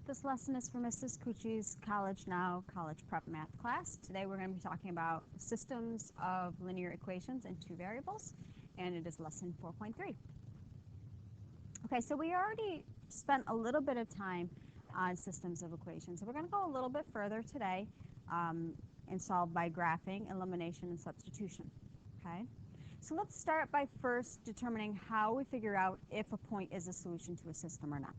This lesson is for Mrs. Cucci's College Now College Prep Math class. Today we're going to be talking about systems of linear equations and two variables, and it is lesson 4.3. Okay, so we already spent a little bit of time on systems of equations, so we're going to go a little bit further today and solve by graphing, elimination, and substitution. Okay, so let's start by first determining how we figure out if a point is a solution to a system or not.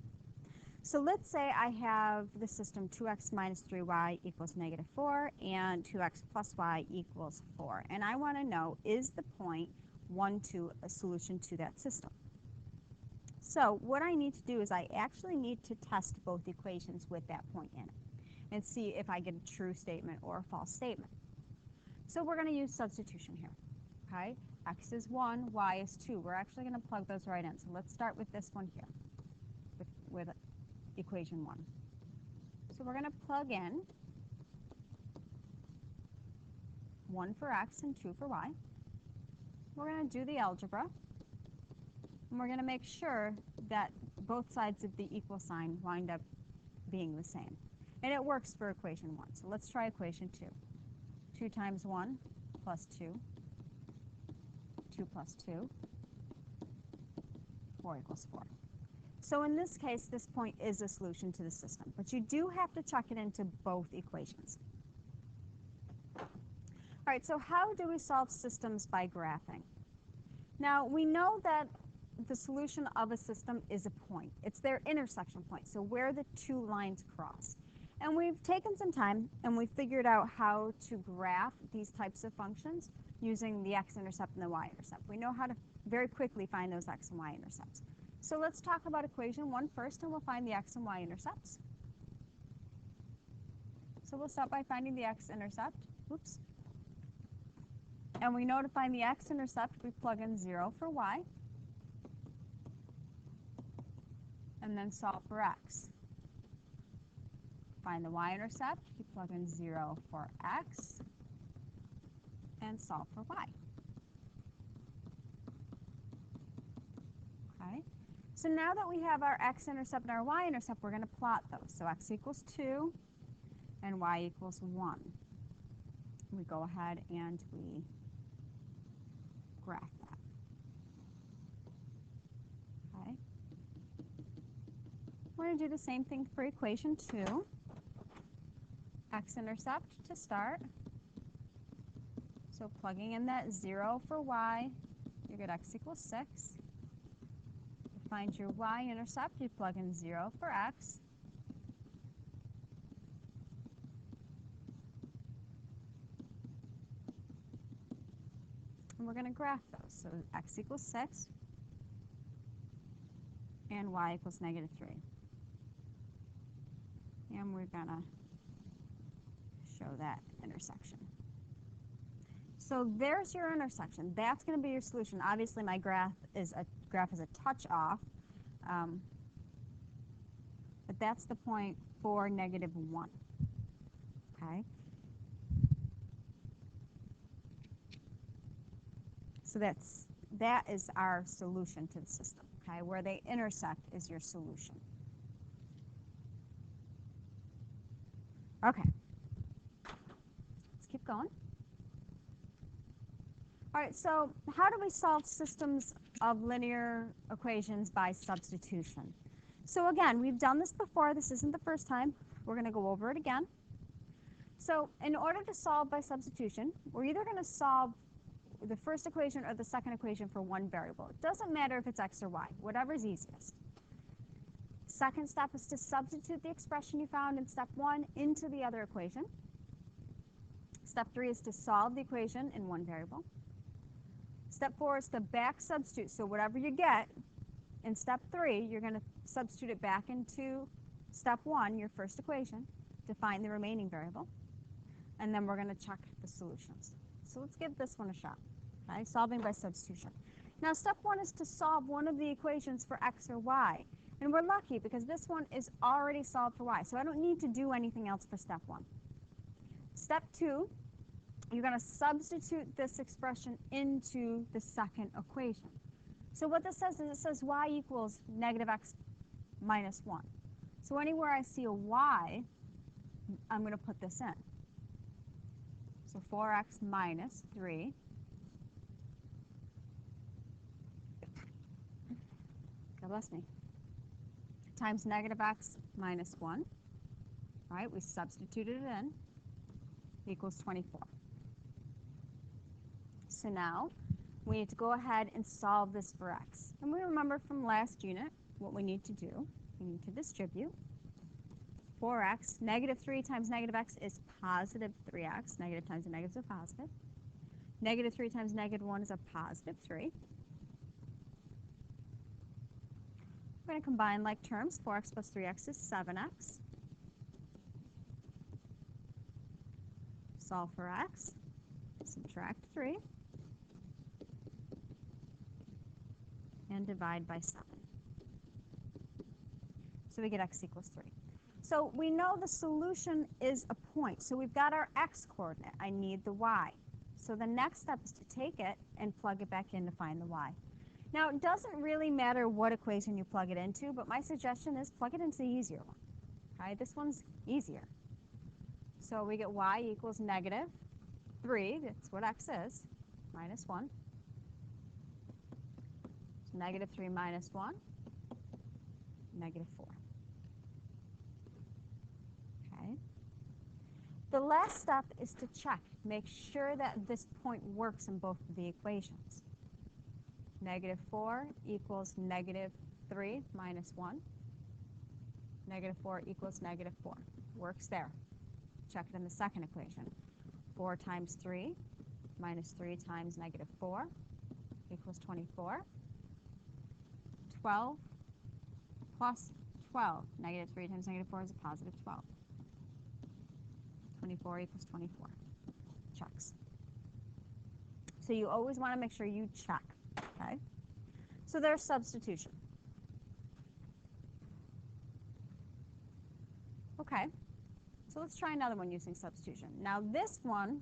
So let's say I have the system 2x minus 3y equals negative 4 and 2x plus y equals 4. And I want to know, is the point 1, 2 a solution to that system? So what I need to do is I actually need to test both equations with that point in it and see if I get a true statement or a false statement. So we're going to use substitution here. Okay, x is 1, y is 2. We're actually going to plug those right in. So let's start with this one here with equation 1. So we're going to plug in 1 for x and 2 for y. We're going to do the algebra, and we're going to make sure that both sides of the equal sign wind up being the same. And it works for equation 1. So let's try equation 2. 2 times 1 plus 2, 2 plus 2, 4 equals 4. So in this case, this point is a solution to the system, but you do have to chuck it into both equations. All right, so how do we solve systems by graphing? Now, we know that the solution of a system is a point. It's their intersection point, so where the two lines cross. And we've taken some time and we've figured out how to graph these types of functions using the x-intercept and the y-intercept. We know how to very quickly find those x and y-intercepts. So let's talk about equation 1 first, and we'll find the x and y-intercepts. So we'll start by finding the x-intercept. Oops. And we know to find the x-intercept, we plug in 0 for y, and then solve for x. Find the y-intercept, you plug in 0 for x, and solve for y. Okay. So now that we have our x-intercept and our y-intercept, we're going to plot those. So x equals 2 and y equals 1. We go ahead and we graph that. Okay. We're going to do the same thing for equation 2. X-intercept to start. So plugging in that 0 for y, you get x equals 6. Find your y-intercept, you plug in 0 for x. And we're going to graph those. So x equals 6 and y equals negative 3. And we're going to show that intersection. So there's your intersection. That's going to be your solution. Obviously, my graph is a touch off, but that's the point for negative 1. Okay. So that is our solution to the system. Okay, where they intersect is your solution. Okay. Let's keep going. All right, so how do we solve systems of linear equations by substitution? So again, we've done this before. This isn't the first time. We're going to go over it again. So in order to solve by substitution, we're either going to solve the first equation or the second equation for one variable. It doesn't matter if it's x or y, whatever's easiest. Second step is to substitute the expression you found in step 1 into the other equation. Step 3 is to solve the equation in one variable. Step 4 is to back substitute. So whatever you get in step 3, you're going to substitute it back into step 1, your first equation, to find the remaining variable. And then we're going to check the solutions. So let's give this one a shot. Okay, solving by substitution. Now step 1 is to solve one of the equations for x or y. And we're lucky because this one is already solved for y. So I don't need to do anything else for step 1. Step 2, you're going to substitute this expression into the second equation. So what this says is it says y equals negative x minus 1. So anywhere I see a y, I'm going to put this in. So 4x minus 3 God bless me, times negative x minus 1, right? We substituted it in, equals 24. So now we need to go ahead and solve this for x. And we remember from last unit what we need to do. We need to distribute 4x. Negative 3 times negative x is positive 3x. Negative times a negative is a positive. Negative 3 times negative 1 is a positive 3. We're going to combine like terms. 4x plus 3x is 7x. Solve for x. Subtract 3. And divide by 7. So we get x equals 3. So we know the solution is a point. So we've got our x coordinate. I need the y. So the next step is to take it and plug it back in to find the y. Now, it doesn't really matter what equation you plug it into, but my suggestion is plug it into the easier one. Okay, this one's easier. So we get y equals negative 3, that's what x is, minus 1. So negative 3 minus 1, negative 4. Okay. The last step is to check, make sure that this point works in both of the equations. Negative 4 equals negative 3 minus 1. Negative 4 equals negative 4. Works there. Check it in the second equation. 4 times 3 minus 3 times negative 4 equals 24. 12 plus 12. Negative 3 times negative 4 is a positive 12. 24 equals 24. Checks. So you always want to make sure you check. Okay? So there's substitution. Okay. So let's try another one using substitution. Now this one,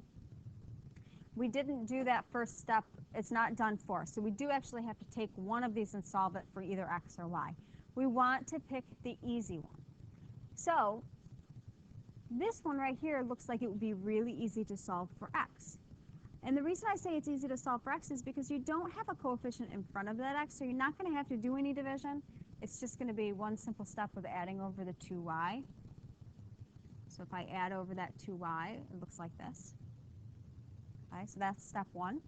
we didn't do that first step. It's not done for us. So we do actually have to take one of these and solve it for either x or y. We want to pick the easy one. So this one right here looks like it would be really easy to solve for x. And the reason I say it's easy to solve for x is because you don't have a coefficient in front of that x, so you're not going to have to do any division. It's just going to be one simple step of adding over the 2y. So if I add over that 2y, it looks like this. Okay, so that's step 1.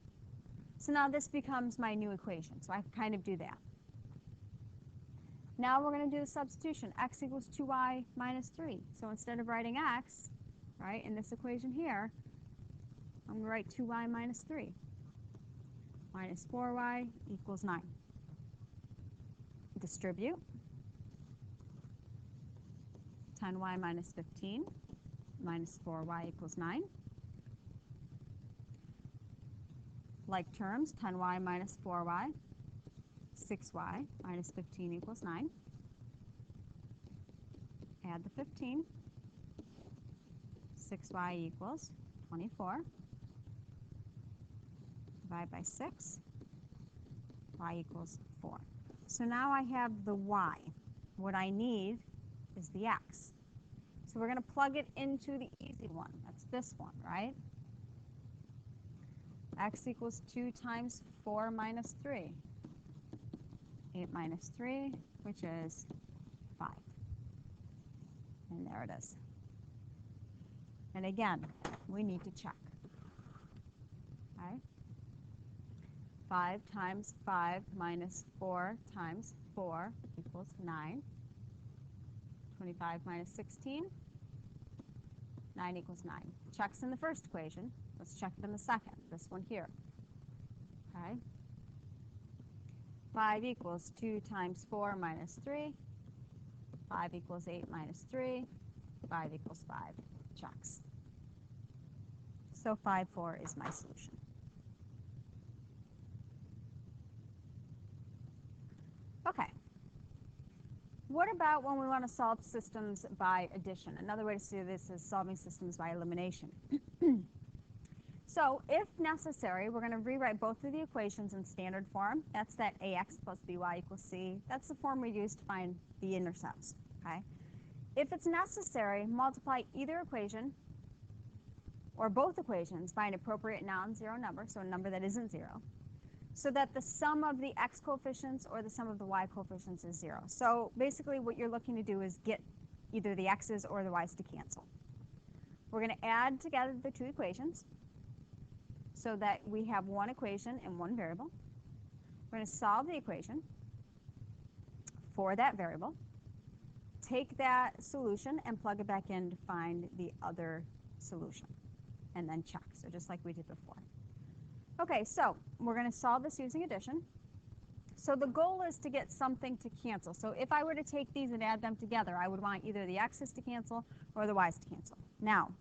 So now this becomes my new equation, so I kind of do that. Now we're going to do the substitution. X equals 2y minus 3. So instead of writing x, right, in this equation here, I'm going to write 2y minus 3. Minus 4y equals 9. Distribute. 10y minus 15 minus 4y equals 9. Like terms, 10y minus 4y, 6y minus 15 equals 9. Add the 15. 6y equals 24. Divide by 6. Y equals 4. So now I have the y. What I need is the x. So we're going to plug it into the easy one. That's this one, right? X equals 2 times 4 minus 3. 8 minus 3, which is 5. And there it is. And again, we need to check. Okay? 5 times 5 minus 4 times 4 equals 9. 25 minus 16, 9 equals 9. Checks in the first equation. Let's check it in the second, this one here. Okay. 5 equals 2 times 4 minus 3. 5 equals 8 minus 3. 5 equals 5. Checks. So 5, 4 is my solution. Okay. What about when we want to solve systems by addition? Another way to see this is solving systems by elimination. So if necessary, we're going to rewrite both of the equations in standard form. That's that ax plus by equals c. That's the form we use to find the intercepts. Okay. If it's necessary, multiply either equation or both equations by an appropriate non-zero number, so a number that isn't 0, so that the sum of the x coefficients or the sum of the y coefficients is 0. So basically what you're looking to do is get either the x's or the y's to cancel. We're going to add together the two equations so that we have one equation and one variable. We're going to solve the equation for that variable, take that solution and plug it back in to find the other solution, and then check, so just like we did before. Okay, so we're going to solve this using addition. So the goal is to get something to cancel. So if I were to take these and add them together, I would want either the x's to cancel or the y's to cancel. Now,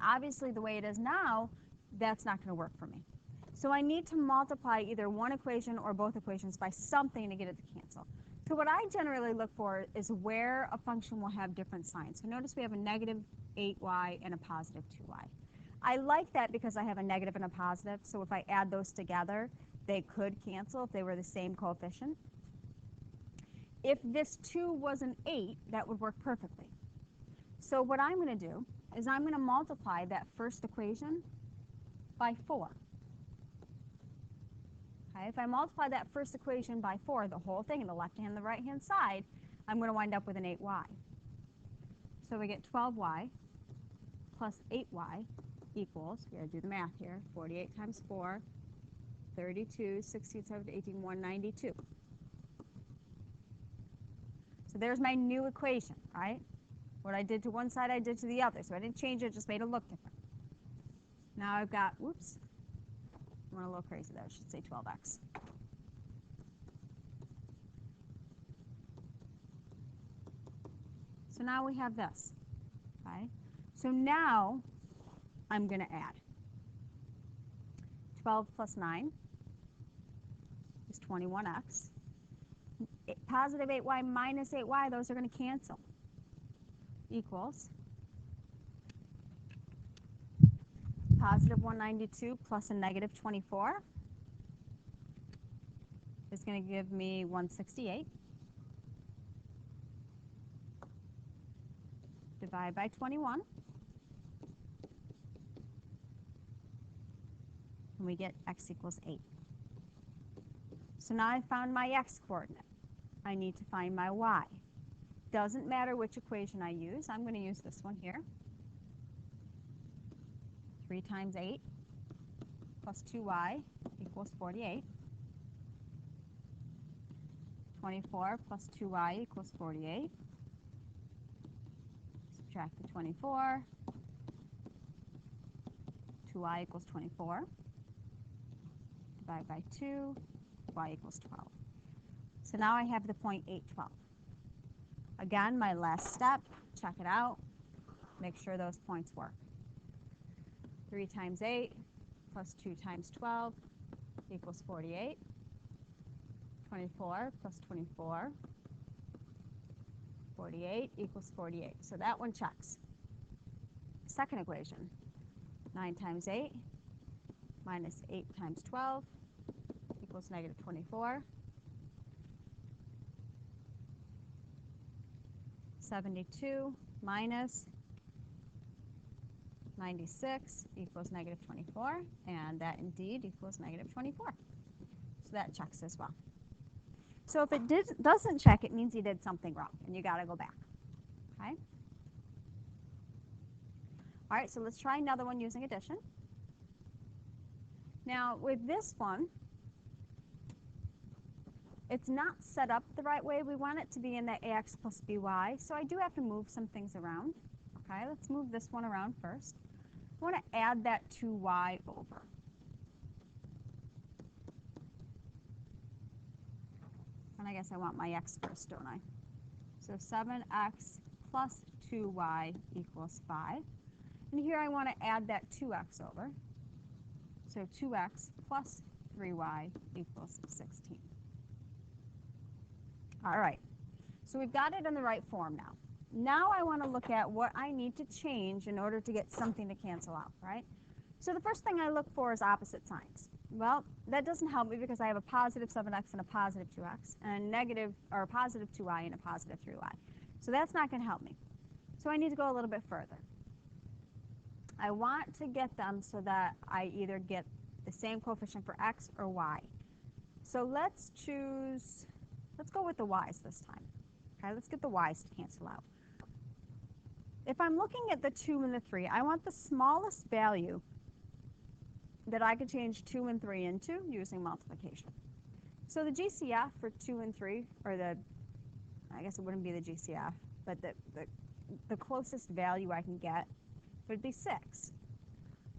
obviously the way it is now, that's not going to work for me. So I need to multiply either one equation or both equations by something to get it to cancel. So what I generally look for is where a function will have different signs. So notice we have a negative 8y and a positive 2y. I like that because I have a negative and a positive, so if I add those together, they could cancel if they were the same coefficient. If this 2 was an 8, that would work perfectly. So what I'm going to do is I'm going to multiply that first equation by 4. Okay, if I multiply that first equation by 4, the whole thing, the left hand and the right hand side, I'm going to wind up with an 8y. So we get 12y plus 8y equals, we got to do the math here, 48 times 4, 32, 16, 17, 18, 192. So there's my new equation, right? What I did to one side, I did to the other. So I didn't change it, just made it look different. Now I've got, whoops, I went a little crazy there. I should say 12x. So now we have this, okay? So now I'm going to add 12 plus 9 is 21x. Positive 8y minus 8y, those are going to cancel, equals positive 192 plus a negative 24 is going to give me 168. Divide by 21. And we get x equals 8. So now I found my x coordinate. I need to find my y. Doesn't matter which equation I use. I'm going to use this one here. 3 times 8 plus 2y equals 48. 24 plus 2y equals 48. Subtract the 24. 2y equals 24. Divide by 2. Y equals 12. So now I have the point 812. Again, my last step, check it out. Make sure those points work. 3 times 8 plus 2 times 12 equals 48. 24 plus 24. 48 equals 48. So that one checks. Second equation, 9 times 8 minus 8 times 12 equals negative 24. 72 minus 96 equals negative 24, and that indeed equals negative 24. So that checks as well. So if it doesn't check, it means you did something wrong, and you got to go back. Okay? All right, so let's try another one using addition. Now, with this one, it's not set up the right way. We want it to be in the ax plus by, so I do have to move some things around. Okay, let's move this one around first. I want to add that 2y over. And I guess I want my x first, don't I? So 7x plus 2y equals 5. And here I want to add that 2x over. So 2x plus 3y equals 16. All right, so we've got it in the right form now. Now I want to look at what I need to change in order to get something to cancel out, right? So the first thing I look for is opposite signs. Well, that doesn't help me because I have a positive 7x and a positive 2x, and a negative or a positive 2y and a positive 3y. So that's not going to help me. So I need to go a little bit further. I want to get them so that I either get the same coefficient for x or y. So let's go with the y's this time. Okay, let's get the y's to cancel out. If I'm looking at the 2 and the 3, I want the smallest value that I could change 2 and 3 into using multiplication. So the GCF for 2 and 3, or I guess it wouldn't be the GCF, but the closest value I can get would be 6.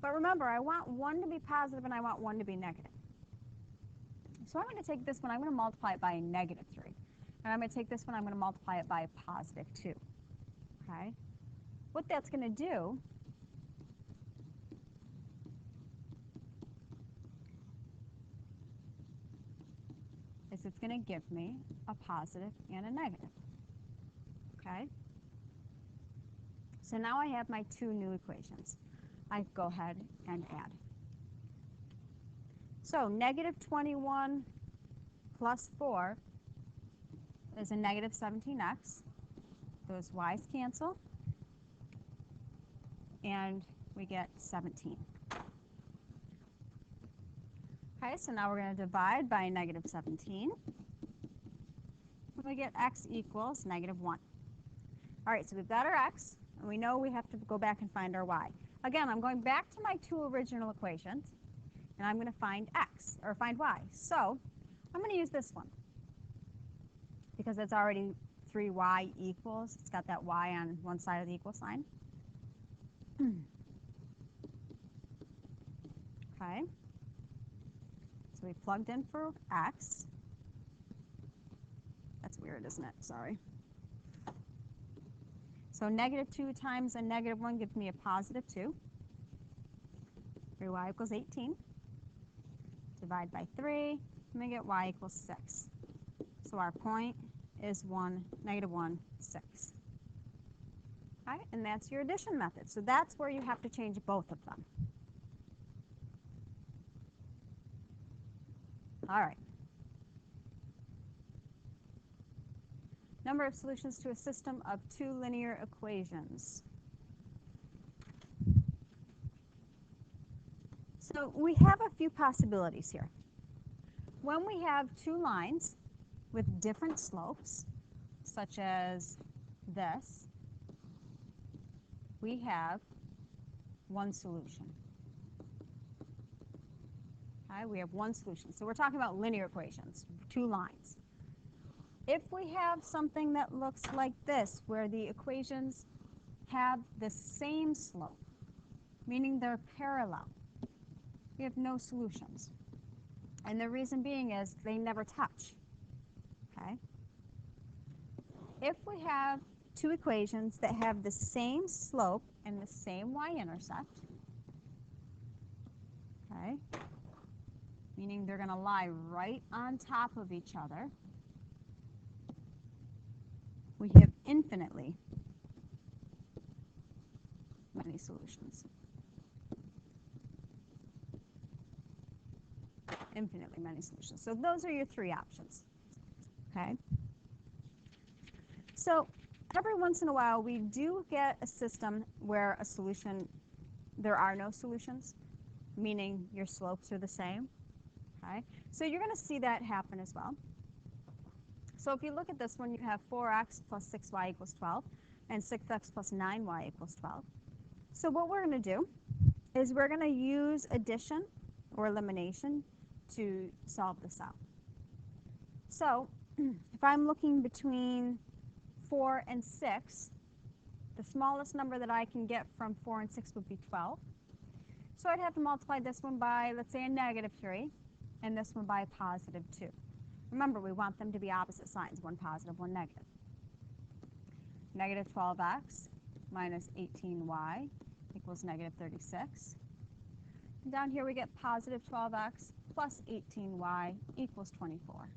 But remember, I want 1 to be positive and I want 1 to be negative. So I'm going to take this one, I'm going to multiply it by a negative 3. And I'm going to take this one, I'm going to multiply it by a positive 2. Okay? What that's going to do is it's going to give me a positive and a negative. Okay? So now I have my 2 new equations. I go ahead and add. So negative 21 plus 4 is a negative 17x. Those y's cancel. And we get 17. Okay, so now we're going to divide by negative 17. And we get x equals negative 1. All right, so we've got our x, and we know we have to go back and find our y. Again, I'm going back to my 2 original equations, and I'm going to find x, or find y. So I'm going to use this one, because it's already 3y equals. It's got that y on one side of the equal sign. Okay. So we plugged in for x. That's weird, isn't it? Sorry. So negative 2 times a negative 1 gives me a positive 2. 3y equals 18. Divide by 3, and we get y equals 6. So our point is negative 1, 6. All right, and that's your addition method. So that's where you have to change both of them. All right. Number of solutions to a system of 2 linear equations. So we have a few possibilities here. When we have 2 lines with different slopes, such as this, we have one solution. Okay, we have one solution. So we're talking about linear equations, 2 lines. If we have something that looks like this, where the equations have the same slope, meaning they're parallel, we have no solutions. And the reason being is they never touch. Okay? If we have 2 equations that have the same slope and the same y-intercept, okay, meaning they're going to lie right on top of each other, we have infinitely many solutions. Infinitely many solutions. So those are your 3 options. Okay? So every once in a while, we do get a system where there are no solutions, meaning your slopes are the same. Okay? So you're going to see that happen as well. So if you look at this one, you have 4x plus 6y equals 12, and 6x plus 9y equals 12. So what we're going to do is we're going to use addition or elimination to solve this out. So if I'm looking between 4 and 6, the smallest number that I can get from 4 and 6 would be 12. So I'd have to multiply this one by, let's say, a negative 3, and this one by a positive 2. Remember, we want them to be opposite signs, one positive, one negative. Negative 12x minus 18y equals negative 36. And down here we get positive 12x plus 18y equals 24.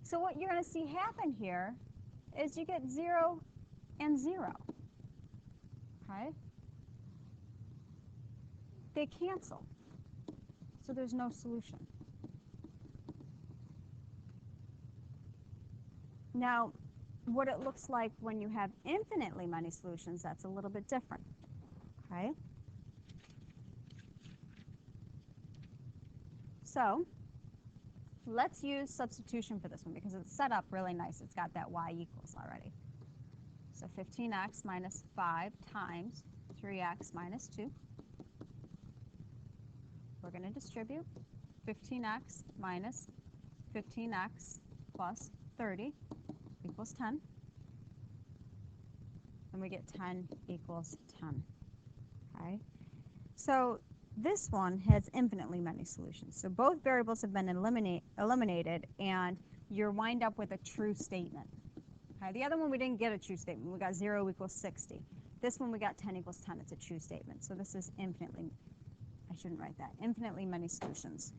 So what you're going to see happen here is you get 0 and 0. Okay? They cancel. So there's no solution. Now, what it looks like when you have infinitely many solutions, that's a little bit different, okay? So let's use substitution for this one because it's set up really nice. It's got that y equals already. So 15x minus 5 times 3x minus 2. We're going to distribute 15x minus 15x plus 30 equals 10. And we get 10 equals 10. Okay? So this one has infinitely many solutions. So both variables have been eliminated, and you wind up with a true statement. Okay? The other one we didn't get a true statement. We got 0 equals 60. This one we got 10 equals 10. It's a true statement. So this is infinitely, I shouldn't write that, infinitely many solutions.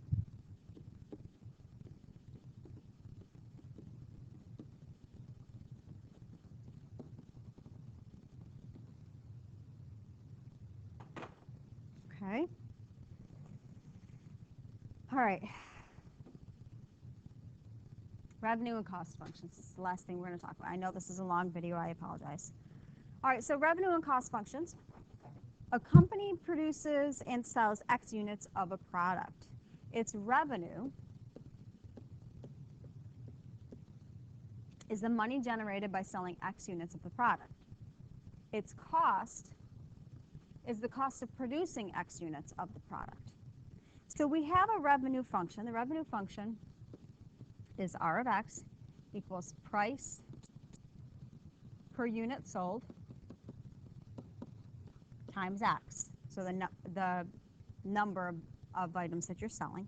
Okay. All right. Revenue and cost functions. This is the last thing we're going to talk about. I know this is a long video. I apologize. All right, so revenue and cost functions. A company produces and sells X units of a product. Its revenue is the money generated by selling X units of the product. Its cost is the cost of producing X units of the product. So we have a revenue function. The revenue function is R of X equals price per unit sold times X. So the number of items that you're selling.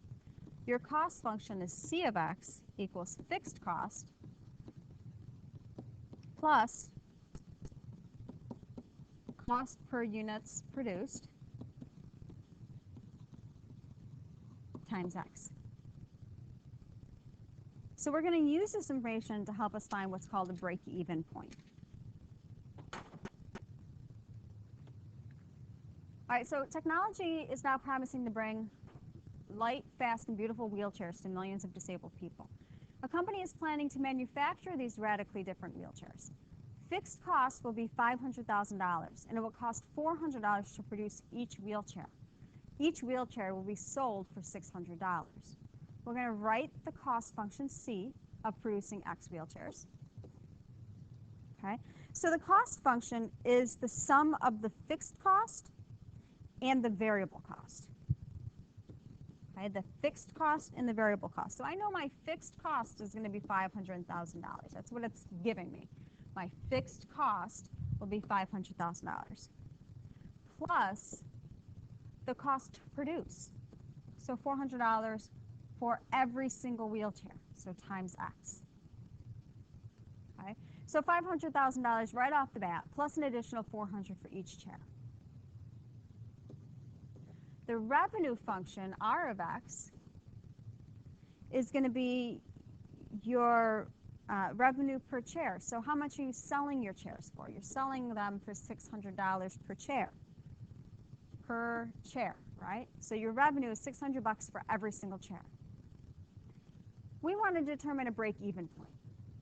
Your cost function is C of X equals fixed cost plus cost per units produced times X. So we're going to use this information to help us find what's called a break-even point. All right, so technology is now promising to bring light, fast, and beautiful wheelchairs to millions of disabled people. A company is planning to manufacture these radically different wheelchairs. Fixed cost will be $500,000, and it will cost $400 to produce each wheelchair. Each wheelchair will be sold for $600. We're going to write the cost function C of producing X wheelchairs. Okay, so the cost function is the sum of the fixed cost and the variable cost. Okay, the fixed cost and the variable cost. So I know my fixed cost is going to be $500,000. That's what it's giving me. My fixed cost will be $500,000 plus the cost to produce. So $400 for every single wheelchair, so times X. Okay, so $500,000 right off the bat, plus an additional $400 for each chair. The revenue function, R of X, is going to be your revenue per chair. So how much are you selling your chairs for? You're selling them for $600 per chair. Per chair, right? So your revenue is $600 for every single chair. We want to determine a break-even point.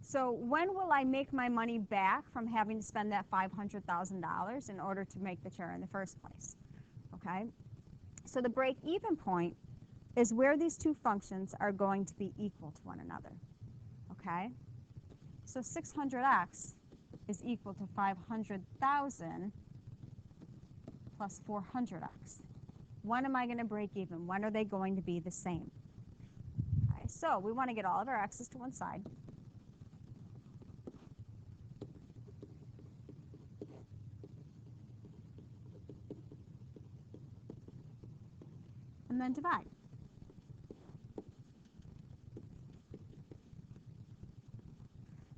So when will I make my money back from having to spend that $500,000 in order to make the chair in the first place? Okay? So the break-even point is where these two functions are going to be equal to one another. Okay? So 600x is equal to 500,000 plus 400x. When am I going to break even? When are they going to be the same? Okay, so we want to get all of our x's to one side. And then divide.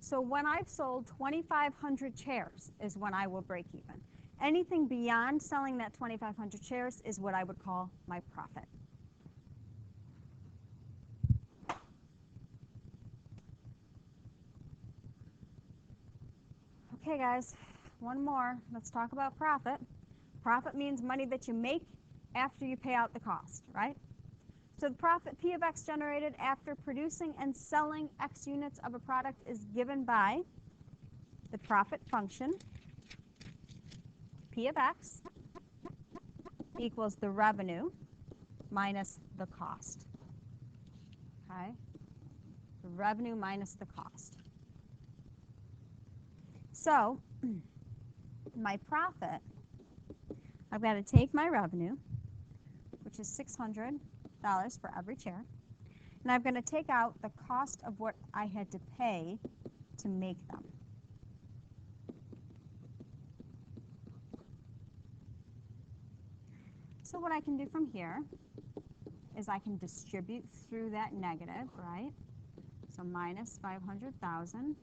So when I've sold 2,500 chairs is when I will break even. Anything beyond selling that 2,500 chairs is what I would call my profit. Okay, guys, one more. Let's talk about profit. Profit means money that you make after you pay out the cost, right? So the profit P of X generated after producing and selling X units of a product is given by the profit function, P of X, equals the revenue minus the cost. Okay? The revenue minus the cost. So, my profit, I've got to take my revenue, which is $600 for every chair, and I'm going to take out the cost of what I had to pay to make them. So what I can do from here is I can distribute through that negative, right? So minus 500,000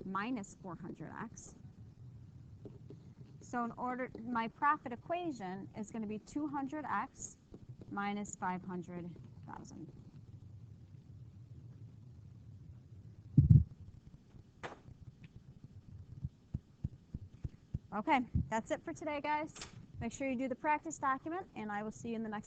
minus 400x. So in order, my profit equation is going to be 200x minus 500,000. Okay, that's it for today, guys. Make sure you do the practice document, and I will see you in the next video.